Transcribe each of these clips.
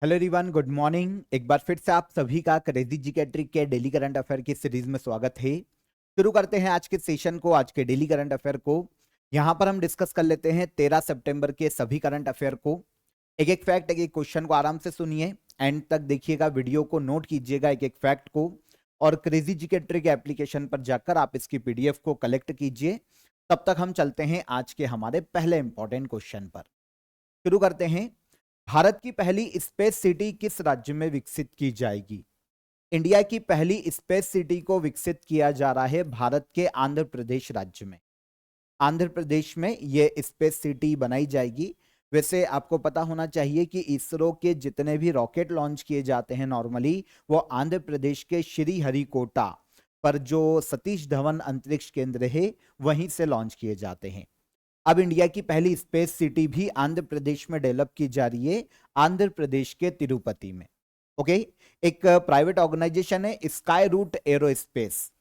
Hello everyone, good morning. एक बार फिर से आप सभी का क्रेजी जीके ट्रिक के डेली करंट अफेयर की सीरीज में स्वागत है। शुरू करते हैं आज के सेशन को, आज के डेली करंट अफेयर को। यहां पर हम डिस्कस कर लेते हैं 13 सितंबर के सभी करंट अफेयर को। एक एक फैक्ट, एक एक क्वेश्चन को आराम से सुनिए, एंड तक देखिएगा, वीडियो को नोट कीजिएगा एक एक फैक्ट को, और क्रेजी जीके ट्रिक एप्लीकेशन पर जाकर आप इसकी पीडीएफ को कलेक्ट कीजिए। तब तक हम चलते हैं आज के हमारे पहले इंपॉर्टेंट क्वेश्चन पर। शुरू करते हैं। भारत की पहली स्पेस सिटी किस राज्य में विकसित की जाएगी? इंडिया की पहली स्पेस सिटी को विकसित किया जा रहा है भारत के आंध्र प्रदेश राज्य में। आंध्र प्रदेश में यह स्पेस सिटी बनाई जाएगी। वैसे आपको पता होना चाहिए कि इसरो के जितने भी रॉकेट लॉन्च किए जाते हैं नॉर्मली, वो आंध्र प्रदेश के श्रीहरिकोटा पर जो सतीश धवन अंतरिक्ष केंद्र है वहीं से लॉन्च किए जाते हैं। अब इंडिया की पहली स्पेस सिटी भी आंध्र प्रदेश में डेवलप की जा रही है, आंध्र प्रदेश के तिरुपति में। ओके। एक प्राइवेट ऑर्गेनाइजेशन है स्काई रूट एरोस्पेस।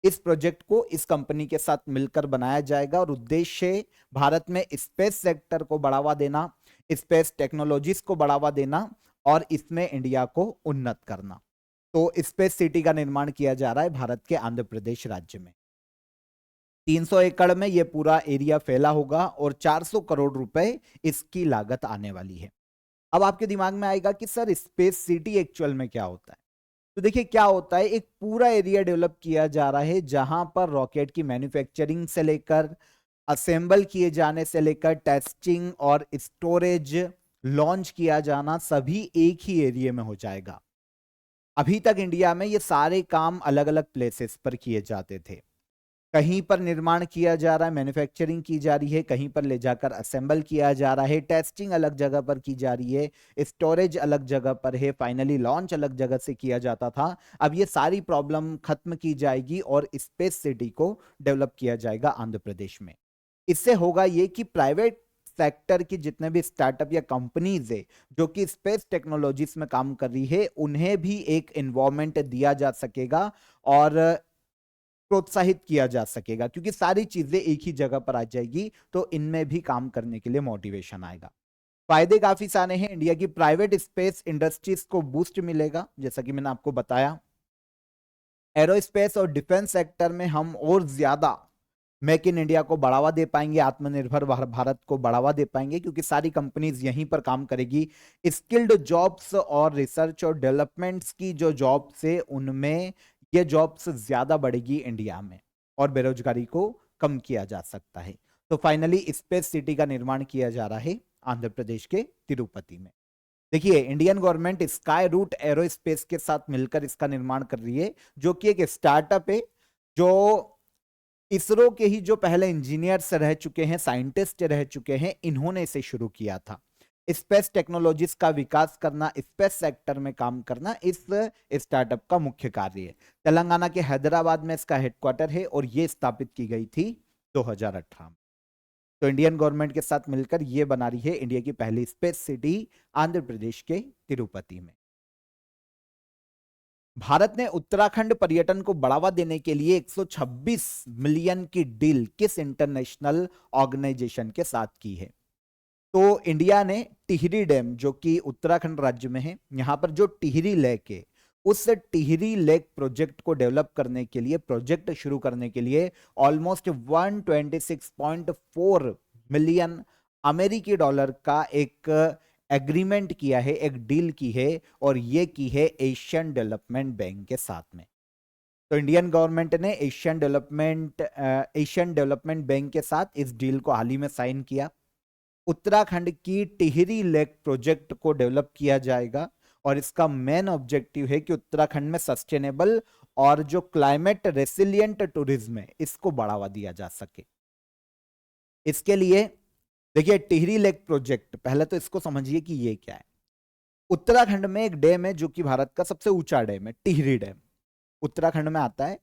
इस प्रोजेक्ट को इस कंपनी के साथ मिलकर बनाया जाएगा और उद्देश्य भारत में स्पेस सेक्टर को बढ़ावा देना, स्पेस टेक्नोलॉजीज को बढ़ावा देना और इसमें इंडिया को उन्नत करना। तो स्पेस सिटी का निर्माण किया जा रहा है भारत के आंध्र प्रदेश राज्य में। 300 एकड़ में यह पूरा एरिया फैला होगा और 400 करोड़ रुपए इसकी लागत आने वाली है। अब आपके दिमाग में आएगा कि सर स्पेस सिटी एक्चुअल में क्या होता है? तो देखिए क्या होता है, एक पूरा एरिया डेवलप किया जा रहा है जहां पर रॉकेट की मैन्युफैक्चरिंग से लेकर असेंबल किए जाने से लेकर टेस्टिंग और स्टोरेज, लॉन्च किया जाना सभी एक ही एरिया में हो जाएगा। अभी तक इंडिया में ये सारे काम अलग अलग प्लेसेस पर किए जाते थे। कहीं पर निर्माण किया जा रहा है, मैन्युफैक्चरिंग की जा रही है, कहीं पर ले जाकर असेंबल किया जा रहा है, टेस्टिंग अलग जगह पर की जा रही है, स्टोरेज अलग जगह पर है, फाइनली लॉन्च अलग जगह से किया जाता था। अब ये सारी प्रॉब्लम खत्म की जाएगी और स्पेस सिटी को डेवलप किया जाएगा आंध्र प्रदेश में। इससे होगा ये कि प्राइवेट सेक्टर की जितने भी स्टार्टअप या कंपनीज है जो कि स्पेस टेक्नोलॉजीज में काम कर रही है, उन्हें भी एक एनवायरमेंट दिया जा सकेगा और प्रोत्साहित किया जा सकेगा, क्योंकि सारी चीजें एक ही जगह पर आ जाएगी तो इनमें भी काम करने के लिए मोटिवेशन आएगा। फायदे काफी सारे हैं। इंडिया की प्राइवेट स्पेस इंडस्ट्रीज को बूस्ट मिलेगा, जैसा कि मैंने आपको बताया। एरोस्पेस और डिफेंस सेक्टर में हम और ज्यादा मेक इन इंडिया को बढ़ावा दे पाएंगे, आत्मनिर्भर भारत को बढ़ावा दे पाएंगे, क्योंकि सारी कंपनीज यहीं पर काम करेगी। स्किल्ड जॉब्स और रिसर्च और डेवलपमेंट्स की जो जॉब्स है उनमें ये जॉब्स ज्यादा बढ़ेगी इंडिया में और बेरोजगारी को कम किया जा सकता है। तो फाइनली स्पेस सिटी का निर्माण किया जा रहा है आंध्र प्रदेश के तिरुपति में। देखिए Indian government Skyroot Aerospace के साथ मिलकर इसका निर्माण कर रही है, जो कि एक स्टार्टअप है जो इसरो के ही जो पहले इंजीनियर्स रह चुके हैं, साइंटिस्ट रह चुके हैं, इन्होंने इसे शुरू किया था। स्पेस टेक्नोलॉजीज का विकास करना, स्पेस सेक्टर में काम करना इस स्टार्टअप का मुख्य कार्य है। तेलंगाना के हैदराबाद में इसका हेडक्वार्टर है और यह स्थापित की गई थी 2018 में। तो इंडियन गवर्नमेंट के साथ मिलकर यह बना रही है इंडिया की पहली स्पेस सिटी आंध्र प्रदेश के तिरुपति में। भारत ने उत्तराखंड पर्यटन को बढ़ावा देने के लिए 126 मिलियन की डील किस इंटरनेशनल ऑर्गेनाइजेशन के साथ की है? तो इंडिया ने टिहरी डैम, जो कि उत्तराखंड राज्य में है, यहां पर जो टिहरी लेक है, उस टिहरी लेक प्रोजेक्ट को डेवलप करने के लिए, प्रोजेक्ट शुरू करने के लिए ऑलमोस्ट 126.4 मिलियन अमेरिकी डॉलर का एक एग्रीमेंट किया है, एक डील की है, और ये की है एशियन डेवलपमेंट बैंक के साथ में। तो इंडियन गवर्नमेंट ने एशियन डेवलपमेंट बैंक के साथ इस डील को हाल ही में साइन किया। उत्तराखंड की टिहरी लेक प्रोजेक्ट को डेवलप किया जाएगा और इसका मेन ऑब्जेक्टिव है कि उत्तराखंड में सस्टेनेबल और जो क्लाइमेट रेसिलिएंट टूरिज्म है इसको बढ़ावा दिया जा सके। इसके लिए देखिए टिहरी लेक प्रोजेक्ट, पहले तो इसको समझिए कि ये क्या है। उत्तराखंड में एक डैम है जो कि भारत का सबसे ऊंचा डैम है, टिहरी डैम उत्तराखंड में आता है।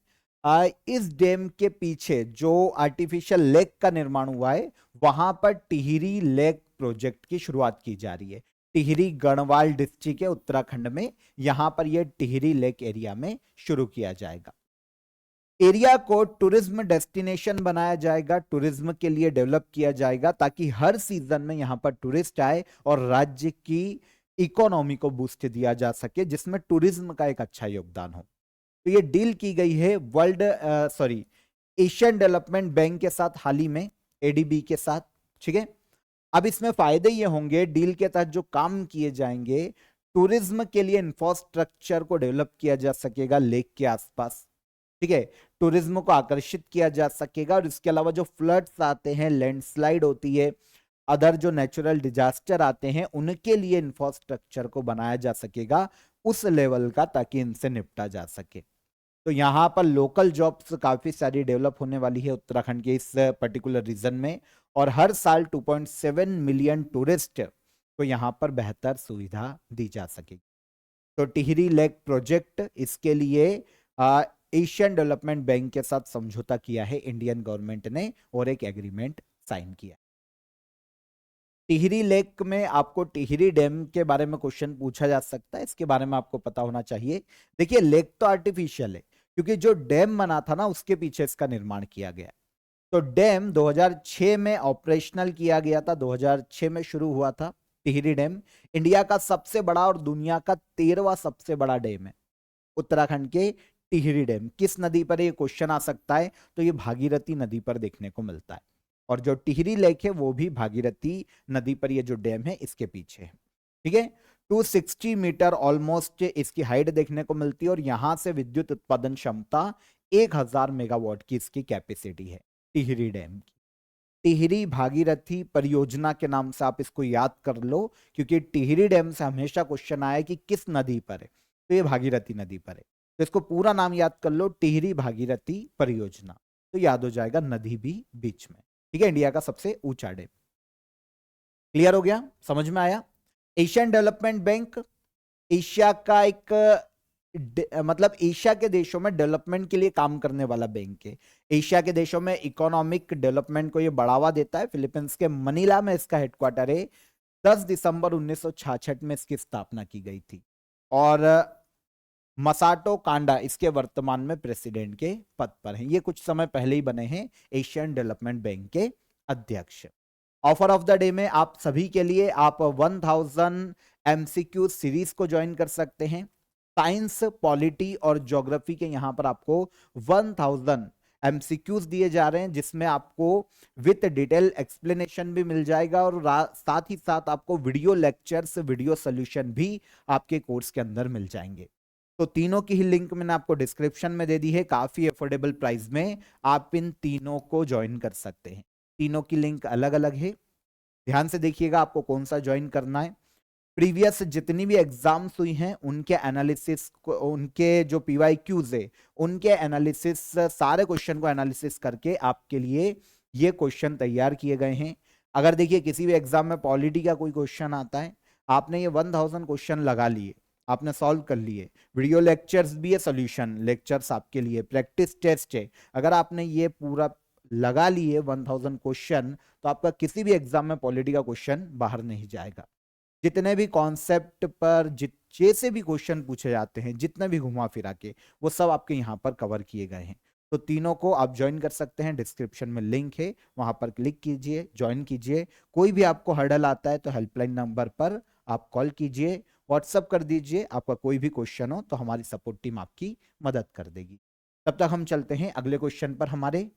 इस डैम के पीछे जो आर्टिफिशियल लेक का निर्माण हुआ है, वहां पर टिहरी लेक प्रोजेक्ट की शुरुआत की जा रही है। टिहरी गढ़वाल डिस्ट्रिक्ट है उत्तराखंड में, यहां पर यह टिहरी लेक एरिया में शुरू किया जाएगा। एरिया को टूरिज्म डेस्टिनेशन बनाया जाएगा, टूरिज्म के लिए डेवलप किया जाएगा, ताकि हर सीजन में यहां पर टूरिस्ट आए और राज्य की इकोनॉमी को बूस्ट दिया जा सके, जिसमें टूरिज्म का एक अच्छा योगदान हो। तो ये डील की गई है एशियन डेवलपमेंट बैंक के साथ, हाल ही में एडीबी के साथ। ठीक है, अब इसमें फायदे ये होंगे, डील के तहत जो काम किए जाएंगे, टूरिज्म के लिए इंफ्रास्ट्रक्चर को डेवलप किया जा सकेगा लेक के आसपास। ठीक है, टूरिज्म को आकर्षित किया जा सकेगा, और इसके अलावा जो फ्लड्स आते हैं, लैंडस्लाइड होती है, अदर जो नेचुरल डिजास्टर आते हैं, उनके लिए इंफ्रास्ट्रक्चर को बनाया जा सकेगा उस लेवल का, ताकि इनसे निपटा जा सके। तो यहाँ पर लोकल जॉब्स काफी सारी डेवलप होने वाली है उत्तराखंड के इस पर्टिकुलर रीजन में, और हर साल 2.7 मिलियन टूरिस्ट को यहाँ पर बेहतर सुविधा दी जा सकेगी। तो टिहरी लेक प्रोजेक्ट, इसके लिए एशियन डेवलपमेंट बैंक के साथ समझौता किया है इंडियन गवर्नमेंट ने, और एक एग्रीमेंट साइन किया। टिहरी लेक में आपको टिहरी डैम के बारे में क्वेश्चन पूछा जा सकता है, इसके बारे में आपको पता होना चाहिए। देखिए, लेक तो आर्टिफिशियल है, क्योंकि जो डैम बना था ना, उसके पीछे इसका निर्माण किया गया। तो डैम 2006 में ऑपरेशनल किया गया था, 2006 में शुरू हुआ था टिहरी डैम। इंडिया का सबसे बड़ा और दुनिया का 13वां सबसे बड़ा डैम है उत्तराखंड के टिहरी डैम। किस नदी पर ये क्वेश्चन आ सकता है, तो ये भागीरथी नदी पर देखने को मिलता है, और जो टिहरी लेक है वो भी भागीरथी नदी पर, ये जो डैम है इसके पीछे है। ठीक है, 260 मीटर ऑलमोस्ट इसकी हाइट देखने को मिलती है, और यहां से विद्युत उत्पादन क्षमता 1000 मेगावाट की इसकी कैपेसिटी है टिहरी डैम की। टिहरी भागीरथी परियोजना के नाम से आप इसको याद कर लो, क्योंकि टिहरी डैम से हमेशा क्वेश्चन आया कि किस नदी पर है, तो ये भागीरथी नदी पर है। तो इसको पूरा नाम याद कर लो, टिहरी भागीरथी परियोजना, तो याद हो जाएगा, नदी भी बीच में। ठीक है, इंडिया का सबसे ऊंचा डैम। क्लियर हो गया, समझ में आया। एशियन डेवलपमेंट बैंक एशिया का एक मतलब एशिया के देशों में डेवलपमेंट के लिए काम करने वाला बैंक है। एशिया के देशों में इकोनॉमिक डेवलपमेंट को ये बढ़ावा देता है। फिलीपींस के मनीला में इसका हेडक्वार्टर है। 10 दिसंबर 1966 में इसकी स्थापना की गई थी, और मसाटो कांडा इसके वर्तमान में प्रेसिडेंट के पद पर हैं। ये कुछ समय पहले ही बने हैं एशियन डेवलपमेंट बैंक के अध्यक्ष। ऑफर ऑफ द डे में आप सभी के लिए आप 1000 एमसीक्यू सीरीज को ज्वाइन कर सकते हैं। साइंस, पॉलिटी और ज्योग्राफी के यहां पर आपको 1000 एमसीक्यूज दिए जा रहे हैं, जिसमें आपको विथ डिटेल एक्सप्लेनेशन भी मिल जाएगा, और साथ ही साथ आपको वीडियो लेक्चर्स, वीडियो सोल्यूशन भी आपके कोर्स के अंदर मिल जाएंगे। तो तीनों की ही लिंक मैंने आपको डिस्क्रिप्शन में दे दी है। काफी अफोर्डेबल प्राइस में आप इन तीनों को ज्वाइन कर सकते हैं। तीनों की लिंक अलग अलग है, ध्यान से देखिएगा आपको कौन सा ज्वाइन करना है। प्रीवियस जितनी भी एग्जाम्स हुई हैं उनके एनालिसिस, उनके जो पीवाईक्यूज है उनके एनालिसिस, सारे क्वेश्चन को एनालिसिस करके आपके लिए ये क्वेश्चन तैयार किए गए हैं। अगर देखिए किसी भी एग्जाम में पॉलिटी का कोई क्वेश्चन आता है, आपने ये 1000 क्वेश्चन लगा लिए, आपने सॉल्व कर लिए, वीडियो लेक्चर्स भी है, सोल्यूशन लेक्चर्स आपके लिए, प्रैक्टिस टेस्ट है, अगर आपने ये पूरा लगा लिए 1000 क्वेश्चन, तो आपका किसी भी एग्जाम में पॉलिटी का क्वेश्चन बाहर नहीं जाएगा। जितने भी कॉन्सेप्ट पर जैसे भी क्वेश्चन पूछे जाते हैं, जितने भी घुमा फिरा के, वो सब आपके यहाँ पर कवर किए गए हैं। तो तीनों को आप ज्वाइन कर सकते हैं, डिस्क्रिप्शन में लिंक है, वहां पर क्लिक कीजिए, ज्वाइन कीजिए। कोई भी आपको हर्डल आता है तो हेल्पलाइन नंबर पर आप कॉल कीजिए, व्हाट्सअप कर दीजिए, आपका कोई भी क्वेश्चन हो तो हमारी सपोर्ट टीम आपकी मदद कर देगी। तब तक हम चलते हैं अगले क्वेश्चन पर। हमारे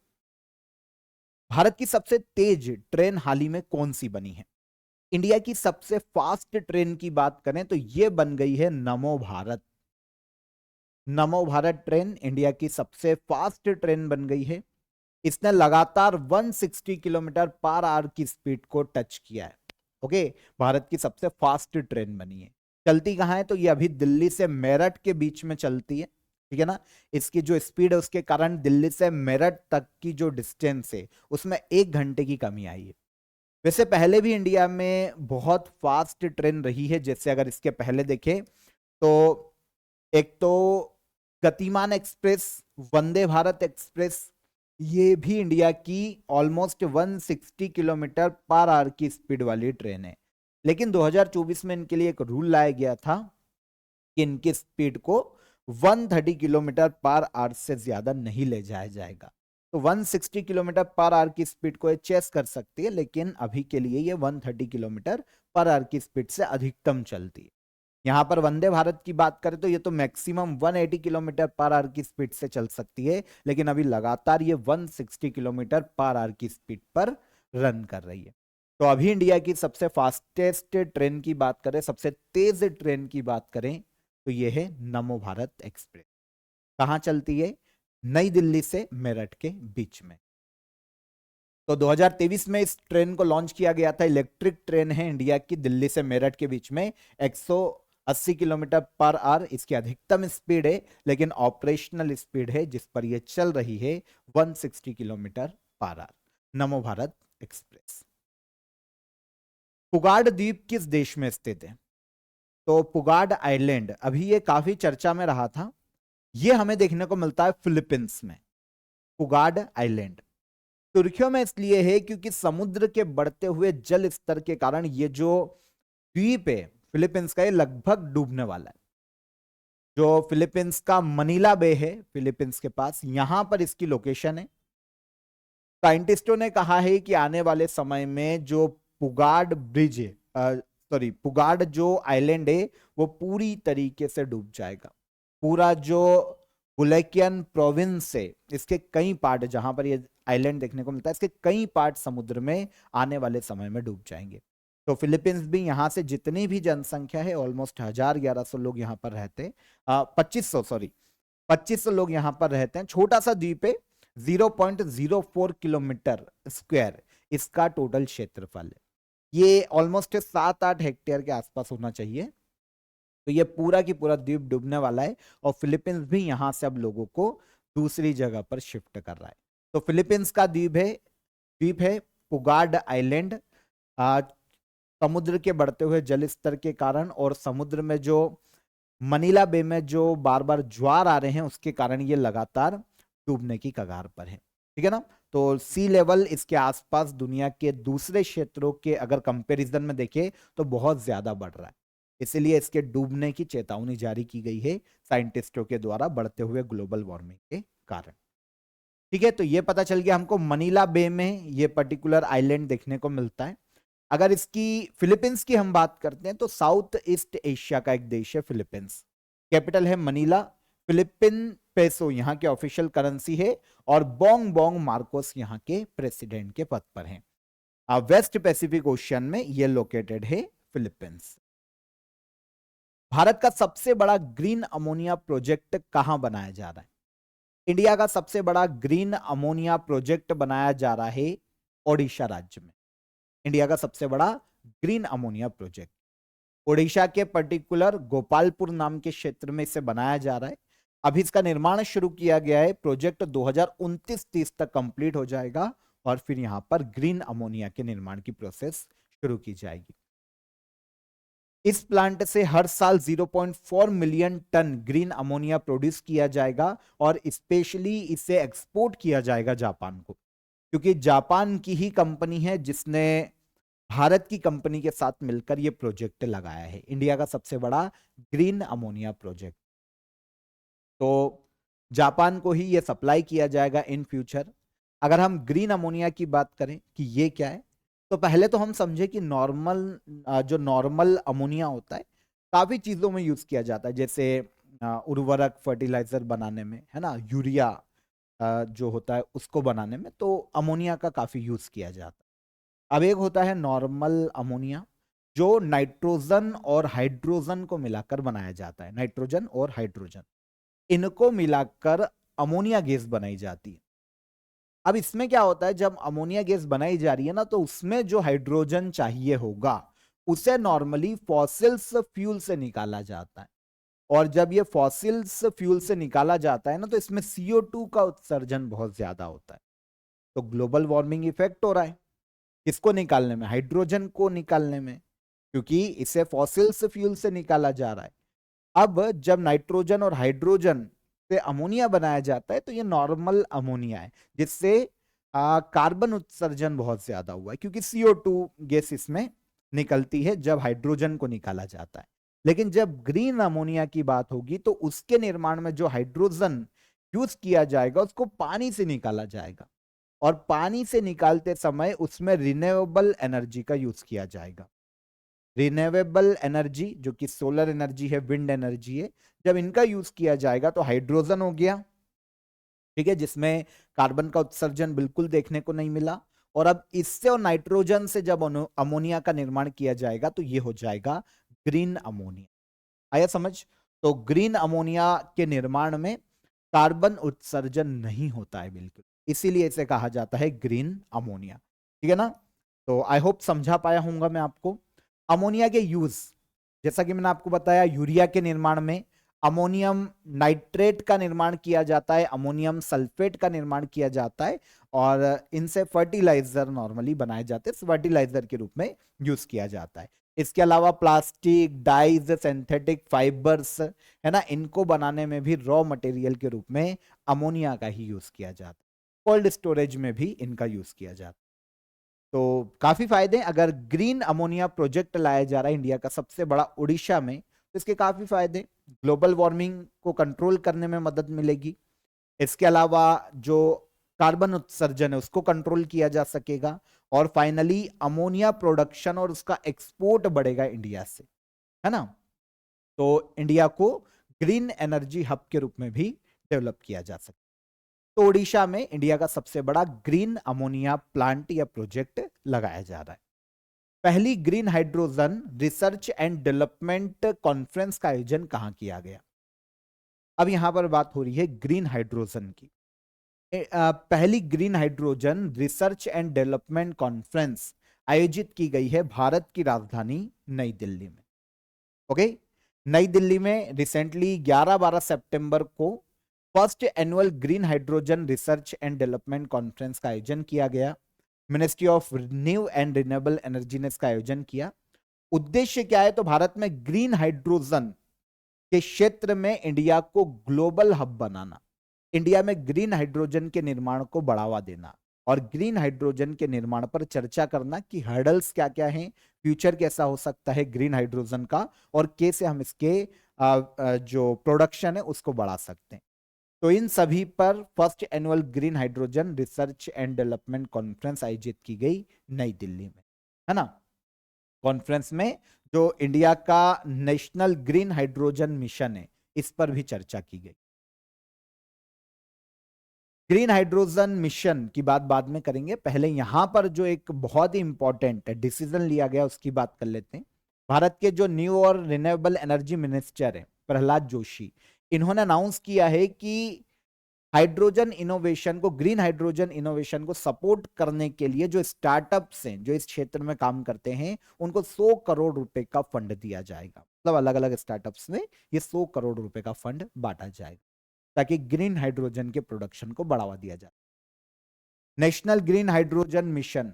भारत की सबसे तेज ट्रेन हाल ही में कौन सी बनी है? इंडिया की सबसे फास्ट ट्रेन की बात करें तो यह बन गई है नमो भारत। नमो भारत ट्रेन इंडिया की सबसे फास्ट ट्रेन बन गई है। इसने लगातार 160 किलोमीटर पर आवर की स्पीड को टच किया है। ओके, भारत की सबसे फास्ट ट्रेन बनी है। चलती कहां है? तो ये अभी दिल्ली से मेरठ के बीच में चलती है, ठीक है ना। इसकी जो स्पीड है उसके कारण दिल्ली से मेरठ तक की जो डिस्टेंस है उसमें 1 घंटे की कमी आई है। वैसे पहले भी इंडिया में बहुत फास्ट ट्रेन रही है, जैसे अगर इसके पहले देखें तो एक तो गतिमान एक्सप्रेस, वंदे भारत एक्सप्रेस, ये भी इंडिया की ऑलमोस्ट 160 किलोमीटर पर आवर की स्पीड वाली ट्रेन है। लेकिन 2024 में इनके लिए एक रूल लाया गया था कि इनकी स्पीड को 130 किलोमीटर पर आवर से ज्यादा नहीं ले जाया जाएगा। तो 160 किलोमीटर पर आवर की स्पीड को ये चेस कर सकती है, लेकिन अभी के लिए ये 130 किलोमीटर पर आवर की स्पीड से अधिकतम चलती है। यहां पर वंदे भारत की बात करें तो ये तो मैक्सिमम 180 किलोमीटर पर आवर की स्पीड से चल सकती है, लेकिन अभी लगातार ये 160 किलोमीटर पर आवर की स्पीड पर रन कर रही है। तो अभी इंडिया की सबसे फास्टेस्ट ट्रेन की बात करें, सबसे तेज ट्रेन की बात करें, तो ये है नमो भारत एक्सप्रेस। कहां चलती है? नई दिल्ली से मेरठ के बीच में। तो 2023 में इस ट्रेन को लॉन्च किया गया था। इलेक्ट्रिक ट्रेन है इंडिया की, दिल्ली से मेरठ के बीच में 180 किलोमीटर पर आवर इसकी अधिकतम स्पीड है, लेकिन ऑपरेशनल स्पीड है जिस पर यह चल रही है 160 किलोमीटर पर आवर। नमो भारत एक्सप्रेस। पुगाड द्वीप किस देश में स्थित है? तो पुगाड आइलैंड अभी ये काफी चर्चा में रहा था। ये हमें देखने को मिलता है फिलीपींस में। पुगाड आइलैंड सुर्खियों में इसलिए है क्योंकि समुद्र के बढ़ते हुए जल स्तर के कारण ये जो द्वीप है फिलीपींस का, ये लगभग डूबने वाला है। जो फिलीपींस का मनीला बे है फिलीपींस के पास, यहां पर इसकी लोकेशन है। साइंटिस्टों ने कहा है कि आने वाले समय में जो पुगाड ब्रिज है, सॉरी पुगाड जो आइलैंड है, वो पूरी तरीके से डूब जाएगा। पूरा जो बुलेकियन प्रोविंस है, इसके कई पार्ट जहां पर ये आइलैंड देखने को मिलता है, इसके कई पार्ट समुद्र में आने वाले समय में डूब जाएंगे। तो फिलीपींस भी यहाँ से जितनी भी जनसंख्या है ऑलमोस्ट 1000-1100 लोग यहाँ पर रहते हैं, 2500 लोग यहाँ पर रहते हैं। छोटा सा द्वीप है, 0.04 किलोमीटर स्क्वायर इसका टोटल क्षेत्रफल है। ये ऑलमोस्ट 7-8 हेक्टेयर के आसपास होना चाहिए। तो ये पूरा की पूरा द्वीप डूबने वाला है और फिलीपींस भी यहां से अब लोगों को दूसरी जगह पर शिफ्ट कर रहा है। तो फिलीपींस का द्वीप है पुगाड आइलैंड। समुद्र के बढ़ते हुए जल स्तर के कारण और समुद्र में जो मनीला बे में जो बार बार ज्वार आ रहे हैं उसके कारण ये लगातार डूबने की कगार पर है। ठीक है ना? तो सी लेवल इसके आसपास दुनिया के दूसरे क्षेत्रों के अगर कंपैरिजन में देखें तो बहुत ज्यादा बढ़ रहा है, इसलिए इसके डूबने की चेतावनी जारी की गई है साइंटिस्टों के द्वारा बढ़ते हुए ग्लोबल वार्मिंग के कारण। ठीक है, तो ये पता चल गया हमको मनीला बे में ये पर्टिकुलर आइलैंड देखने को मिलता है। अगर इसकी फिलीपींस की हम बात करते हैं तो साउथ ईस्ट एशिया का एक देश है फिलीपींस। कैपिटल है मनीला। फिलिपिन पेसो यहाँ के ऑफिशियल करेंसी है और बोंग बोंग मार्कोस यहाँ के प्रेसिडेंट के पद पर हैं। वेस्ट पैसिफिक ओशियन में ये लोकेटेड है फिलीपींस। भारत का सबसे बड़ा ग्रीन अमोनिया प्रोजेक्ट कहां बनाया जा रहा है? इंडिया का सबसे बड़ा ग्रीन अमोनिया प्रोजेक्ट बनाया जा रहा है ओडिशा राज्य में। इंडिया का सबसे बड़ा ग्रीन अमोनिया प्रोजेक्ट ओडिशा के पर्टिकुलर गोपालपुर नाम के क्षेत्र में इसे बनाया जा रहा है। अभी इसका निर्माण शुरू किया गया है। प्रोजेक्ट 2029-30 तक कंप्लीट हो जाएगा और फिर यहां पर ग्रीन अमोनिया के निर्माण की प्रोसेस शुरू की जाएगी। इस प्लांट से हर साल 0.4 million ton green ammonia produce किया जाएगा और स्पेशली इसे एक्सपोर्ट किया जाएगा जापान को, क्योंकि जापान की ही कंपनी है जिसने भारत की कंपनी के साथ मिलकर यह प्रोजेक्ट लगाया है। इंडिया का सबसे बड़ा ग्रीन अमोनिया प्रोजेक्ट, तो जापान को ही यह सप्लाई किया जाएगा इन फ्यूचर। अगर हम ग्रीन अमोनिया की बात करें कि ये क्या है, तो पहले तो हम समझे कि जो नॉर्मल अमोनिया होता है काफी चीजों में यूज किया जाता है, जैसे उर्वरक फर्टिलाइजर बनाने में, है ना, यूरिया जो होता है उसको बनाने में तो अमोनिया का काफी यूज किया जाता है। अब एक होता है नॉर्मल अमोनिया जो नाइट्रोजन और हाइड्रोजन को मिलाकर बनाया जाता है। नाइट्रोजन और हाइड्रोजन इनको मिलाकर अमोनिया गैस बनाई जाती है। अब इसमें क्या होता है, जब अमोनिया गैस बनाई जा रही है ना, तो उसमें जो हाइड्रोजन चाहिए होगा उसे नॉर्मली फॉसिल्स फ्यूल से निकाला जाता है। और जब ये फॉसिल्स फ्यूल से निकाला जाता है ना, तो इसमें CO2 का उत्सर्जन बहुत ज्यादा होता है। तो ग्लोबल वार्मिंग इफेक्ट हो रहा है किसको निकालने में? हाइड्रोजन को निकालने में, क्योंकि इसे फॉसिल्स फ्यूल से निकाला जा रहा है। अब जब नाइट्रोजन और हाइड्रोजन से अमोनिया बनाया जाता है तो ये नॉर्मल अमोनिया है जिससे कार्बन उत्सर्जन बहुत ज्यादा हुआ है, क्योंकि CO2 गैस इसमें निकलती है जब हाइड्रोजन को निकाला जाता है। लेकिन जब ग्रीन अमोनिया की बात होगी तो उसके निर्माण में जो हाइड्रोजन यूज किया जाएगा उसको पानी से निकाला जाएगा, और पानी से निकालते समय उसमें रिन्यूएबल एनर्जी का यूज किया जाएगा। रिन्यूएबल एनर्जी जो कि सोलर एनर्जी है, विंड एनर्जी है, जब इनका यूज किया जाएगा तो हाइड्रोजन हो गया, ठीक है, जिसमें कार्बन का उत्सर्जन बिल्कुल देखने को नहीं मिला। और अब इससे और नाइट्रोजन से जब अमोनिया का निर्माण किया जाएगा तो ये हो जाएगा ग्रीन अमोनिया। आया समझ? तो ग्रीन अमोनिया के निर्माण में कार्बन उत्सर्जन नहीं होता है बिल्कुल, इसीलिए इसे कहा जाता है ग्रीन अमोनिया। ठीक है ना? तो आई होप समझा पाया हूंगा मैं आपको। अमोनिया के यूज, जैसा कि मैंने आपको बताया, यूरिया के निर्माण में अमोनियम नाइट्रेट का निर्माण किया जाता है, अमोनियम सल्फेट का निर्माण किया जाता है, और इनसे फर्टिलाइजर नॉर्मली बनाए जाते हैं, फर्टिलाइजर के रूप में यूज किया जाता है। इसके अलावा प्लास्टिक, डाइज, सिंथेटिक फाइबर्स, है ना, इनको बनाने में भी रॉ मटेरियल के रूप में अमोनिया का ही यूज किया जाता है। कोल्ड स्टोरेज में भी इनका यूज किया जाता है। तो काफी फायदे, अगर ग्रीन अमोनिया प्रोजेक्ट लाया जा रहा है इंडिया का सबसे बड़ा उड़ीसा में, तो इसके काफी फायदे, ग्लोबल वार्मिंग को कंट्रोल करने में मदद मिलेगी। इसके अलावा जो कार्बन उत्सर्जन है उसको कंट्रोल किया जा सकेगा, और फाइनली अमोनिया प्रोडक्शन और उसका एक्सपोर्ट बढ़ेगा इंडिया से, है ना? तो इंडिया को ग्रीन एनर्जी हब के रूप में भी डेवलप किया जा सकता है। तो ओडिशा में इंडिया का सबसे बड़ा ग्रीन अमोनिया प्लांट या प्रोजेक्ट लगाया जा रहा है। पहली green hydrogen research and development conference का आयोजन कहां किया गया? अब यहां पर बात हो रही है ग्रीन हाइड्रोजन की। पहली green hydrogen research and development conference आयोजित की गई है भारत की राजधानी नई दिल्ली में। ओके, नई दिल्ली में रिसेंटली 11-12 सितंबर को first annual green hydrogen research and development conference का आयोजन किया गया। Ministry of new and renewable energy ने इसका आयोजन किया। उद्देश्य क्या है? तो भारत में ग्रीन हाइड्रोजन के क्षेत्र में इंडिया को ग्लोबल हब बनाना, इंडिया में ग्रीन हाइड्रोजन के निर्माण को बढ़ावा देना, और ग्रीन हाइड्रोजन के निर्माण पर चर्चा करना कि हर्डल्स क्या क्या हैं, फ्यूचर कैसा हो सकता है ग्रीन हाइड्रोजन का, और कैसे हम इसके जो प्रोडक्शन है उसको बढ़ा सकते हैं। तो इन सभी पर first annual green hydrogen research and development conference आयोजित की गई नई दिल्ली में, है ना? कॉन्फ्रेंस में जो इंडिया का नेशनल ग्रीन हाइड्रोजन मिशन है इस पर भी चर्चा की गई। ग्रीन हाइड्रोजन मिशन की बात बाद में करेंगे, पहले यहां पर जो एक बहुत ही इंपॉर्टेंट डिसीजन लिया गया उसकी बात कर लेते हैं। भारत के जो न्यू और रिन्यूएबल एनर्जी मिनिस्टर हैं प्रहलाद जोशी, इन्होंने अनाउंस किया है कि हाइड्रोजन इनोवेशन को, ग्रीन हाइड्रोजन इनोवेशन को सपोर्ट करने के लिए जो स्टार्टअप्स हैं जो इस क्षेत्र में काम करते हैं उनको 100 करोड़ रुपए का फंड दिया जाएगा। मतलब अलग अलग स्टार्टअप्स में ये 100 करोड़ रुपए का फंड बांटा जाएगा ताकि ग्रीन हाइड्रोजन के प्रोडक्शन को बढ़ावा दिया जाए। National green hydrogen mission,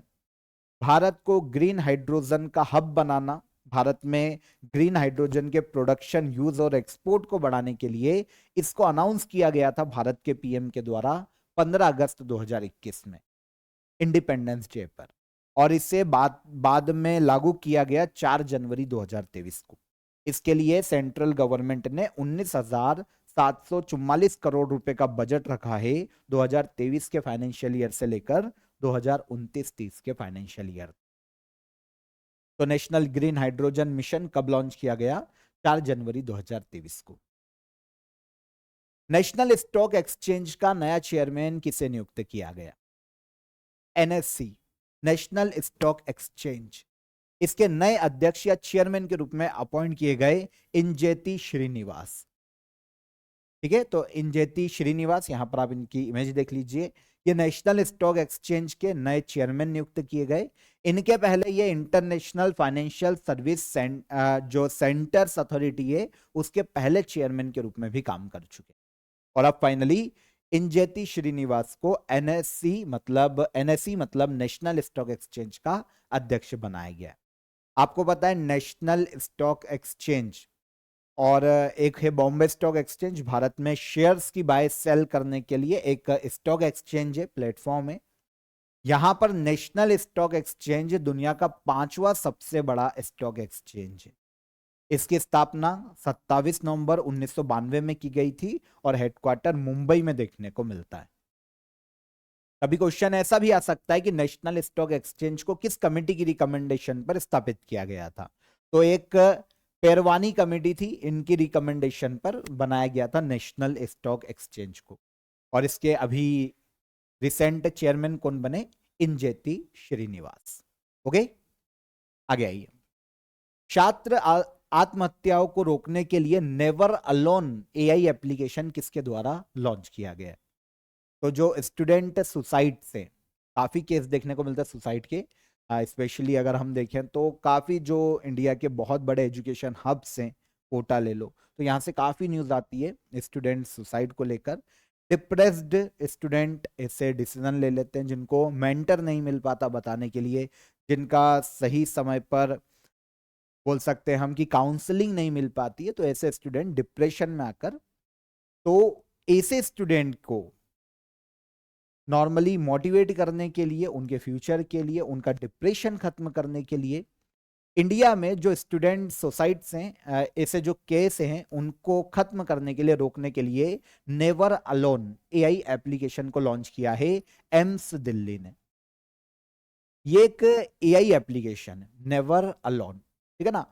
Bharat को ग्रीन हाइड्रोजन का हब बनाना, भारत में ग्रीन हाइड्रोजन के प्रोडक्शन, यूज और एक्सपोर्ट को बढ़ाने के लिए इसको अनाउंस किया गया था भारत के पीएम के द्वारा 15 अगस्त 2021 में, इंडिपेंडेंस डे पर, और इसे बाद में लागू किया गया 4 जनवरी 2023 को। इसके लिए सेंट्रल गवर्नमेंट ने 19,744 करोड़ रुपए का बजट रखा है 2023 के फाइनेंशियल ईयर से लेकर 2029-30 के फाइनेंशियल ईयर। तो नेशनल ग्रीन हाइड्रोजन मिशन कब लॉन्च किया गया? 4 जनवरी 2023 को। नेशनल स्टॉक एक्सचेंज का नया चेयरमैन किसे नियुक्त किया गया? एनएससी, नेशनल स्टॉक एक्सचेंज, इसके नए अध्यक्ष या चेयरमैन के रूप में अपॉइंट किए गए इंजेती श्रीनिवास। ठीक है, तो इंजेती श्रीनिवास, यहां पर आप इनकी इमेज देख लीजिए, ये नेशनल स्टॉक एक्सचेंज के नए चेयरमैन नियुक्त किए गए। इनके पहले ये इंटरनेशनल फाइनेंशियल सर्विस जो सेंटर्स अथॉरिटी है उसके पहले चेयरमैन के रूप में भी काम कर चुके। और अब फाइनली इंजेती श्रीनिवास को एनएससी मतलब नेशनल स्टॉक एक्सचेंज का अध्यक्ष बनाया गया। आपको पता है नेशनल स्टॉक एक्सचेंज और एक है बॉम्बे स्टॉक एक्सचेंज, भारत में शेयर्स की बाय सेल करने के लिए एक स्टॉक एक्सचेंज है, प्लेटफॉर्म है। यहां पर नेशनल स्टॉक एक्सचेंज दुनिया का 5वां सबसे बड़ा स्टॉक एक्सचेंज है। इसकी स्थापना 27 नवंबर 1992 में की गई थी और हेडक्वार्टर मुंबई में देखने को मिलता है। कभी क्वेश्चन ऐसा भी आ सकता है कि नेशनल स्टॉक एक्सचेंज को किस कमेटी की रिकमेंडेशन पर स्थापित किया गया था? तो एक पेरवानी कमेटी थी, इनकी रिकमेंडेशन पर बनाया गया था नेशनल स्टॉक एक्सचेंज को। और इसके अभी रिसेंट चेयरमैन कौन बने? इंजेती श्रीनिवास। ओके, आगे आइए। छात्र आत्महत्याओं को रोकने के लिए नेवर अलोन एआई एप्लीकेशन किसके द्वारा लॉन्च किया गया? तो जो स्टूडेंट सुसाइड से काफी केस देखने को मिलता है सुसाइड के, स्पेशली अगर हम देखें तो काफी जो इंडिया के बहुत बड़े एजुकेशन हब्स हैं, कोटा ले लो, तो यहाँ से काफी न्यूज आती है स्टूडेंट सुसाइड को लेकर। डिप्रेस्ड स्टूडेंट ऐसे डिसीजन ले लेते हैं जिनको मेंटर नहीं मिल पाता बताने के लिए, जिनका सही समय पर बोल सकते हैं हम कि काउंसलिंग नहीं मिल पाती है, तो ऐसे स्टूडेंट डिप्रेशन में आकर, तो ऐसे स्टूडेंट को नॉर्मली मोटिवेट करने के लिए, उनके फ्यूचर के लिए, उनका डिप्रेशन खत्म करने के लिए इंडिया में जो स्टूडेंट सुसाइड्स हैं, ऐसे जो केस हैं उनको खत्म करने के लिए, रोकने के लिए नेवर अलोन एआई एप्लीकेशन को लॉन्च किया है एम्स दिल्ली ने। ये एक एआई एप्लीकेशन है नेवर अलोन, ठीक है ना।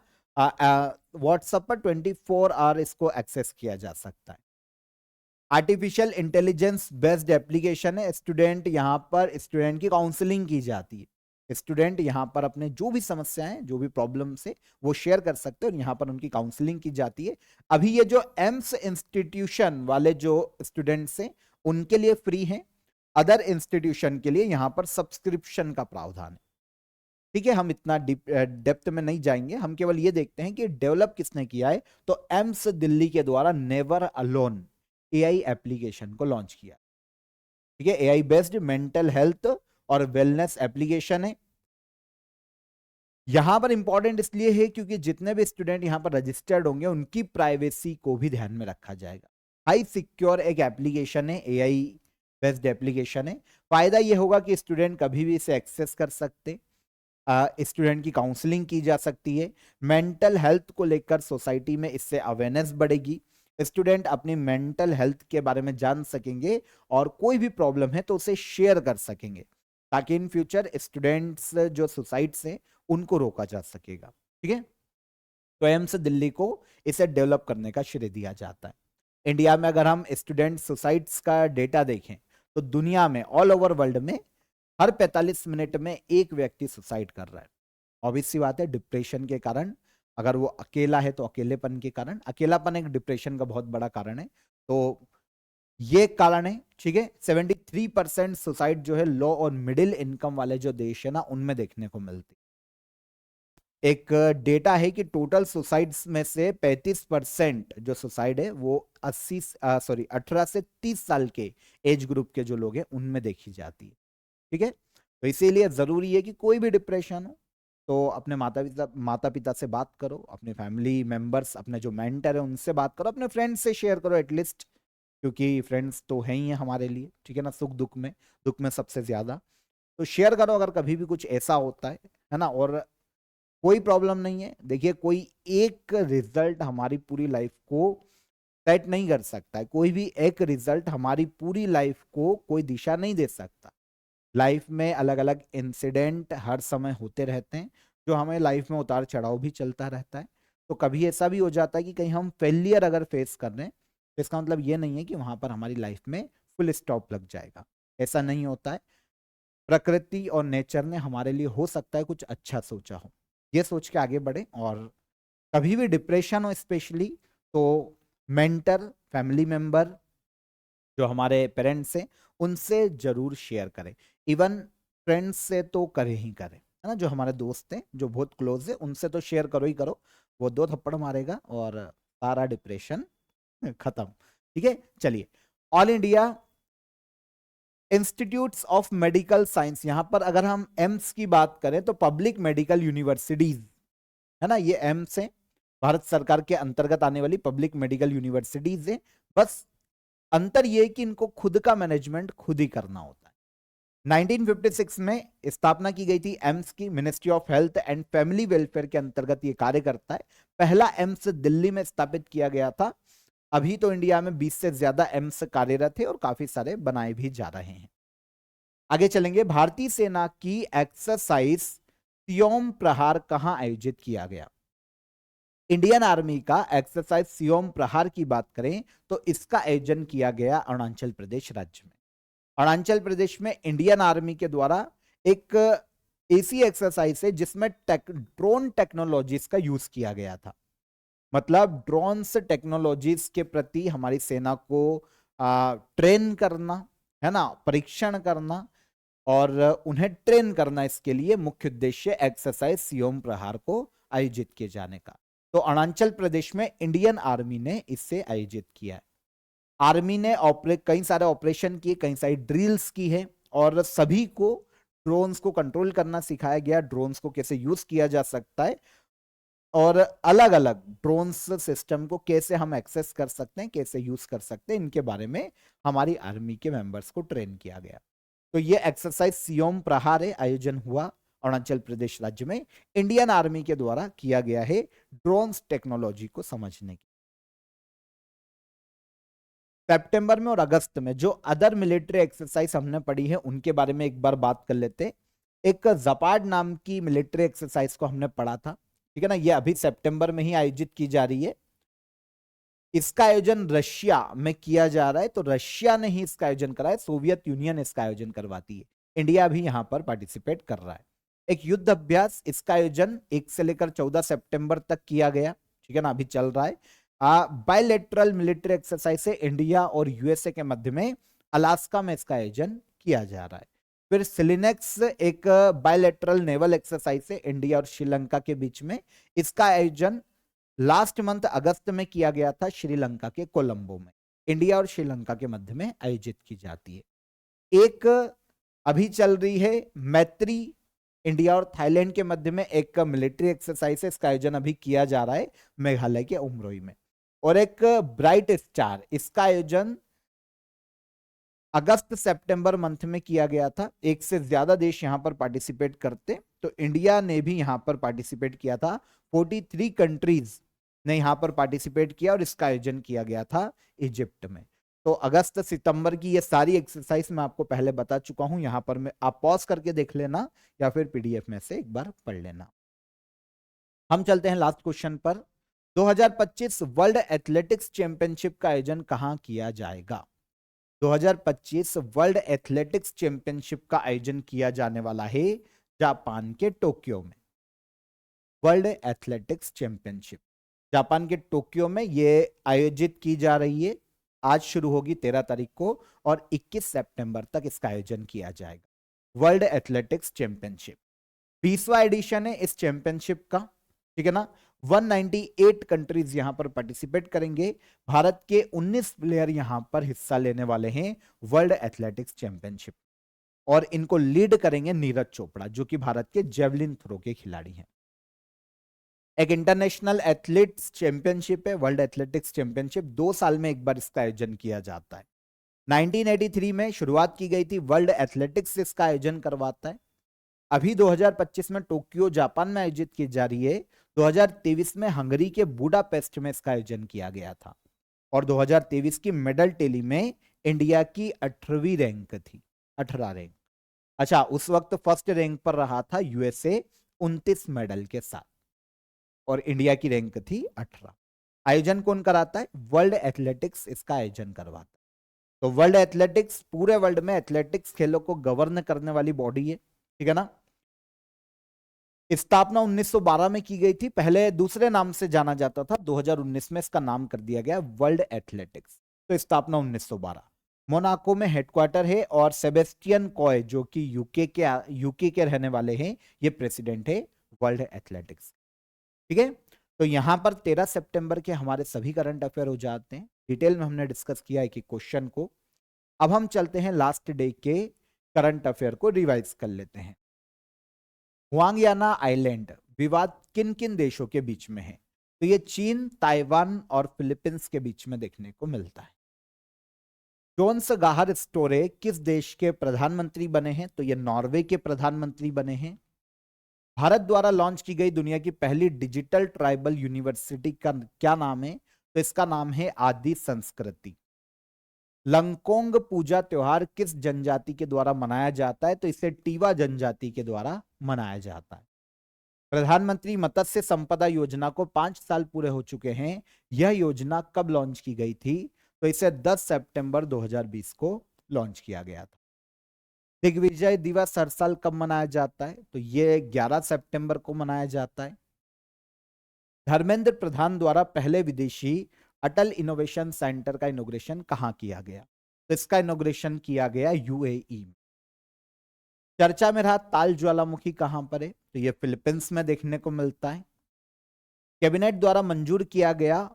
व्हाट्सएप पर 24 आवर इसको एक्सेस किया जा सकता है। आर्टिफिशियल इंटेलिजेंस बेस्ड एप्लीकेशन है। स्टूडेंट यहाँ पर स्टूडेंट की काउंसलिंग की जाती है। स्टूडेंट यहाँ पर अपने जो भी समस्याएं, जो भी प्रॉब्लम है वो शेयर कर सकते हैं और यहाँ पर उनकी काउंसलिंग की जाती है। अभी ये जो एम्स इंस्टीट्यूशन वाले जो स्टूडेंट्स हैं उनके लिए फ्री है, अदर इंस्टीट्यूशन के लिए यहाँ पर सब्सक्रिप्शन का प्रावधान है। ठीक है, हम इतना डेप्थ में नहीं जाएंगे, हम केवल ये देखते हैं कि डेवलप किसने किया है। तो एम्स दिल्ली के द्वारा नेवर अलोन एआई एप्लीकेशन को लॉन्च किया। ठीक है, एआई बेस्ड मेंटल हेल्थ और वेलनेस एप्लीकेशन है। यहां पर इंपॉर्टेंट इसलिए है क्योंकि जितने भी स्टूडेंट यहां पर रजिस्टर्ड होंगे उनकी प्राइवेसी को भी ध्यान में रखा जाएगा। हाई सिक्योर एक एप्लीकेशन है, एआई बेस्ड एप्लीकेशन है। फायदा यह होगा कि स्टूडेंट कभी भी इसे एक्सेस कर सकते, स्टूडेंट की काउंसलिंग की जा सकती है। मेंटल हेल्थ को लेकर सोसाइटी में इससे अवेयरनेस बढ़ेगी। स्टूडेंट अपनी मेंटल हेल्थ के बारे में जान सकेंगे और कोई भी प्रॉब्लम है तो उसे शेयर कर सकेंगे, ताकि इन फ्यूचर स्टूडेंट्स जो सुसाइड से उनको रोका जा सकेगा। ठीक है, तो एम्स दिल्ली को इसे डेवलप करने का श्रेय दिया जाता है। इंडिया में अगर हम स्टूडेंट सुसाइड्स का डेटा देखें तो दुनिया में ऑल ओवर वर्ल्ड में हर 45 मिनट में एक व्यक्ति सुसाइड कर रहा है। ऑब्वियस सी बात है, डिप्रेशन के कारण, अगर वो अकेला है तो अकेलेपन के कारण, अकेलापन एक डिप्रेशन का बहुत बड़ा कारण है, तो ये कारण है। ठीक है, 73% सुसाइड जो है लो और मिडिल इनकम वाले जो देश है ना उनमें देखने को मिलती। एक डेटा है कि टोटल सुसाइड्स में से 35% जो सुसाइड है वो 18 से 30 साल के एज ग्रुप के जो लोग हैं उनमें देखी जाती है। ठीक है, तो इसीलिए जरूरी है कि कोई भी डिप्रेशन हो तो अपने माता पिता से बात करो, अपने फैमिली मेंबर्स, अपने जो मेंटर है उनसे बात करो, अपने फ्रेंड्स से शेयर करो एटलीस्ट, क्योंकि फ्रेंड्स तो है ही है हमारे लिए। ठीक है ना, दुख में सबसे ज्यादा, तो शेयर करो अगर कभी भी कुछ ऐसा होता है ना। और कोई प्रॉब्लम नहीं है, देखिए कोई एक रिजल्ट हमारी पूरी लाइफ को सेट नहीं कर सकता है, कोई भी एक रिजल्ट हमारी पूरी लाइफ को कोई दिशा नहीं दे सकता। लाइफ में अलग अलग इंसिडेंट हर समय होते रहते हैं, जो हमें लाइफ में उतार चढ़ाव भी चलता रहता है। तो कभी ऐसा भी हो जाता है कि कहीं हम फेलियर अगर फेस कर रहे हैं तो इसका मतलब ये नहीं है कि वहां पर हमारी लाइफ में फुल स्टॉप लग जाएगा, ऐसा नहीं होता है। प्रकृति और नेचर ने हमारे लिए हो सकता है कुछ अच्छा सोचा हो, ये सोच के आगे बढ़े। और कभी भी डिप्रेशन हो स्पेशली, तो मेंटर, फैमिली मेंबर, जो हमारे पेरेंट्स हैं उनसे जरूर शेयर करें। इवन फ्रेंड्स से तो करें ही करें, है ना। जो हमारे दोस्त हैं, जो बहुत क्लोज है, उनसे तो शेयर करो ही करो, वो 2 थप्पड़ मारेगा और सारा डिप्रेशन खत्म। ठीक है, चलिए। All India institutes of medical science, यहां पर अगर हम एम्स की बात करें तो पब्लिक मेडिकल यूनिवर्सिटीज, है ना, ये एम्स है, भारत सरकार के अंतर्गत आने वाली पब्लिक मेडिकल यूनिवर्सिटीज है। बस अंतर ये है कि इनको खुद का मैनेजमेंट खुद ही करना होता है। 1956 में स्थापना की गई थी एम्स की, ministry of health and family welfare के अंतर्गत ये कार्य करता है। पहला एम्स दिल्ली में स्थापित किया गया था। अभी तो इंडिया में 20 से ज्यादा एम्स कार्यरत है और काफी सारे बनाए भी जा रहे हैं। आगे चलेंगे, भारतीय सेना की एक्सरसाइज सियोम प्रहार कहां आयोजित किया गया? इंडियन आर्मी का एक्सरसाइज सियोम प्रहार की बात करें तो इसका आयोजन किया गया अरुणाचल प्रदेश राज्य में। अरुणाचल प्रदेश में इंडियन आर्मी के द्वारा एक ऐसी एक्सरसाइज है जिसमें ड्रोन टेक्नोलॉजीज का यूज किया गया था। मतलब ड्रोन्स टेक्नोलॉजीज के प्रति हमारी सेना को ट्रेन करना, है ना, परीक्षण करना और उन्हें ट्रेन करना, इसके लिए मुख्य उद्देश्य एक्सरसाइज सियोम प्रहार को आयोजित किए जाने का। तो अरुणाचल प्रदेश में इंडियन आर्मी ने इसे आयोजित किया है। आर्मी ने कई सारे ऑपरेशन किए, कई सारी ड्रिल्स की है और सभी को ड्रोन्स को कंट्रोल करना सिखाया गया, ड्रोन्स को कैसे यूज किया जा सकता है और अलग अलग ड्रोन्स सिस्टम को कैसे हम एक्सेस कर सकते हैं, कैसे यूज कर सकते हैं, इनके बारे में हमारी आर्मी के मेंबर्स को ट्रेन किया गया। तो ये एक्सरसाइज सियोम प्रहार है, आयोजन हुआ अरुणाचल प्रदेश राज्य में, इंडियन आर्मी के द्वारा किया गया है ड्रोन्स टेक्नोलॉजी को समझने की। सितंबर में और अगस्त में जो अदर मिलिट्री एक्सरसाइज हमने पढ़ी है उनके बारे में एक बार बात कर लेते हैं। एक जपाड नाम की मिलिट्री एक्सरसाइज को हमने पढ़ा था, ठीक है ना, ये अभी सितंबर में ही आयोजित की जा रही है। इसका आयोजन रशिया में किया जा रहा है, तो रशिया ने ही इसका आयोजन करा है, सोवियत यूनियन इसका आयोजन करवाती है। इंडिया भी यहां पर पार्टिसिपेट कर रहा है। एक युद्ध अभ्यास, इसका आयोजन 1 से लेकर 14 सितंबर तक किया गया, ठीक है ना, अभी चल रहा है। बायलैटरल मिलिट्री एक्सरसाइज है इंडिया और यूएसए के मध्य में, अलास्का में इसका आयोजन किया जा रहा है। फिर सिलिनेक्स एक बायलैटरल नेवल एक्सरसाइज है इंडिया और श्रीलंका के बीच में, इसका आयोजन लास्ट मंथ अगस्त में किया गया था श्रीलंका के कोलंबो में। इंडिया और श्रीलंका के मध्य में आयोजित की जाती है। एक अभी चल रही है मैत्री, इंडिया और थाईलैंड के मध्य में एक मिलिट्री एक्सरसाइज है, इसका आयोजन अभी किया जा रहा है मेघालय के उमरोई में। और एक ब्राइट स्टार, इसका आयोजन अगस्त सितंबर मंथ में किया गया था। एक से ज्यादा देश यहां पर पार्टिसिपेट करते, तो इंडिया ने भी यहां पर पार्टिसिपेट किया था। 43 कंट्रीज ने यहां पर पार्टिसिपेट किया और इसका आयोजन किया गया था इजिप्ट में। तो अगस्त सितंबर की ये सारी एक्सरसाइज मैं आपको पहले बता चुका हूं, यहां पर मैं आप पॉज करके देख लेना या फिर पीडीएफ में से एक बार पढ़ लेना। हम चलते हैं लास्ट क्वेश्चन पर। 2025 वर्ल्ड एथलेटिक्स चैंपियनशिप का आयोजन कहां किया जाएगा? 2025 वर्ल्ड एथलेटिक्स चैंपियनशिप का आयोजन किया जाने वाला है जापान के टोक्यो में। वर्ल्ड एथलेटिक्स चैंपियनशिप जापान के टोक्यो में ये आयोजित की जा रही है। आज शुरू होगी 13 तारीख को और 21 सितंबर तक इसका आयोजन किया जाएगा। वर्ल्ड एथलेटिक्स चैंपियनशिप 20वां एडिशन है इस चैंपियनशिप का, ठीक है ना। 198 कंट्रीज यहां पर पार्टिसिपेट करेंगे। भारत के 19 प्लेयर यहां पर हिस्सा लेने वाले हैं वर्ल्ड एथलेटिक्स चैंपियनशिप, और इनको लीड करेंगे नीरज चोपड़ा जो कि भारत के जेवलिन थ्रो के खिलाड़ी हैं। एक इंटरनेशनल एथलेटिक्स चैंपियनशिप है, वर्ल्ड एथलेटिक्स चैंपियनशिप 2 साल में एक बार इसका आयोजन किया जाता है। 1983 में शुरुआत की गई थी, वर्ल्ड एथलेटिक्स इसका आयोजन करवाता है। अभी 2025 में टोक्यो जापान में आयोजित की जा रही है। 2023 में हंगरी के बुडापेस्ट में इसका आयोजन किया गया था और 2023 की मेडल टेली में इंडिया की 18वीं रैंक थी, 18 रैंक। अच्छा, उस वक्त फर्स्ट रैंक पर रहा था यूएसए 29 मेडल के साथ और इंडिया की रैंक थी 18। आयोजन कौन कराता है? वर्ल्ड एथलेटिक्स इसका आयोजन करवाता है। तो वर्ल्ड एथलेटिक्स पूरे वर्ल्ड में एथलेटिक्स खेलों को गवर्न करने वाली बॉडी है, ठीक है ना। स्थापना 1912 में की गई थी, पहले दूसरे नाम से जाना जाता था, 2019 में इसका नाम कर दिया गया वर्ल्ड एथलेटिक्स। तो स्थापना 1912, मोनाको में हेडक्वार्टर है और सेबेस्टियन कॉय जो कि यूके के रहने वाले हैं, ये प्रेसिडेंट है वर्ल्ड एथलेटिक्स, ठीक है। तो यहां पर 13 सितंबर के हमारे सभी करंट अफेयर हो जाते हैं, डिटेल में हमने डिस्कस किया है कि क्वेश्चन को। अब हम चलते हैं लास्ट डे के करंट अफेयर को रिवाइज कर लेते हैं। हुआंगयाना आइलैंड विवाद किन किन देशों के बीच में है? तो ये चीन, ताइवान और फिलीपींस के बीच में देखने को मिलता है। जोन्स गाहर स्टोरे किस देश के प्रधानमंत्री बने हैं? तो ये नॉर्वे के प्रधानमंत्री बने हैं। भारत द्वारा लॉन्च की गई दुनिया की पहली डिजिटल ट्राइबल यूनिवर्सिटी का क्या नाम है? तो इसका नाम है आदि संस्कृति। लंगकोंग पूजा त्योहार किस जनजाति के द्वारा मनाया जाता है? तो इसे टीवा जनजाति के द्वारा मनाया जाता है। प्रधानमंत्री मत्स्य संपदा योजना को 5 साल पूरे हो चुके हैं। यह योजना कब लॉन्च की गई थी? तो इसे 10 सितंबर 2020 को लॉन्च किया गया था। दिग्विजय दिवस हर साल कब मनाया जाता है? तो ये 11 सितंबर को मनाया जाता है। धर्मेंद्र प्रधान द्वारा पहले विदेशी अटल इनोवेशन सेंटर का इनोग्रेशन कहां किया गया? तो इसका इनोग्रेशन किया गया यूएई में। चर्चा में रहा ताल ज्वालामुखी कहां पर है? तो ये फिलीपींस में देखने को मिलता है। कैबिनेट द्वारा मंजूर किया गया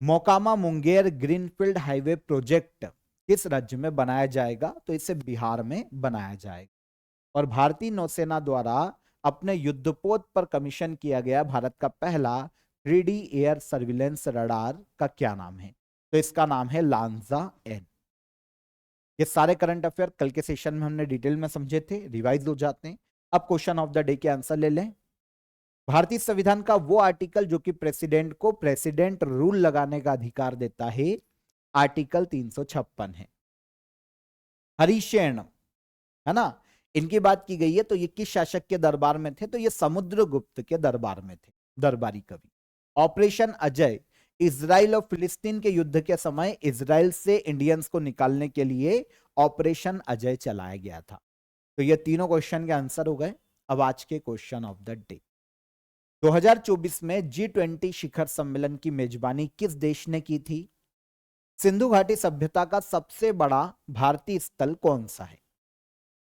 Mokama Munger greenfield highway project किस राज्य में बनाया जाएगा? तो इसे बिहार में बनाया जाएगा। और भारतीय नौसेना द्वारा अपने युद्धपोत पर कमीशन किया गया भारत का पहला 3D एयर सर्विलेंस रडार का क्या नाम है? तो इसका नाम है लांजा एन। ये सारे करंट अफेयर कल के सेशन में हमने डिटेल में समझे थे, रिवाइज हो जाते हैं। अब क्वेश्चन ऑफ द डे के आंसर ले लें। भारतीय संविधान का वो आर्टिकल जो कि प्रेसिडेंट को प्रेसिडेंट रूल लगाने का अधिकार देता है, आर्टिकल 356 है। हरिशेन, है ना, इनकी बात की गई है। तो ये किस शासक के दरबार में थे? तो ये समुद्रगुप्त के दरबार में थे, दरबारी कवि। ऑपरेशन अजय इजराइल और फिलिस्तीन के युद्ध के समय इजराइल से इंडियंस को निकालने के लिए ऑपरेशन अजय चलाया गया था। तो ये तीनों क्वेश्चन के आंसर हो गए। अब आज के क्वेश्चन ऑफ द डे। 2024 में G20 शिखर सम्मेलन की मेजबानी किस देश ने की थी? सिंधु घाटी सभ्यता का सबसे बड़ा भारतीय स्थल कौन सा है?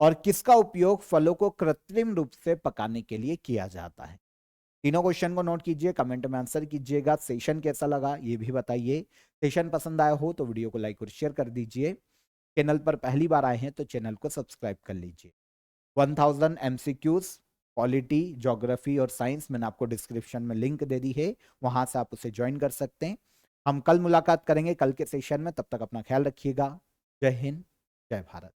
और किसका उपयोग फलों को कृत्रिम रूप से पकाने के लिए किया जाता है? तीनों क्वेश्चन को नोट कीजिए, कमेंट में आंसर कीजिएगा। सेशन कैसा लगा ये भी बताइए। सेशन पसंद आया हो तो वीडियो को लाइक और शेयर कर दीजिए। चैनल पर पहली बार आए हैं तो चैनल को सब्सक्राइब कर लीजिए। 1000 MCQs पॉलिटी, ज्योग्राफी और साइंस मैंने आपको डिस्क्रिप्शन में लिंक दे दी है, वहां से आप उसे ज्वाइन कर सकते हैं। हम कल मुलाकात करेंगे कल के सेशन में, तब तक अपना ख्याल रखिएगा। जय हिंद, जय भारत।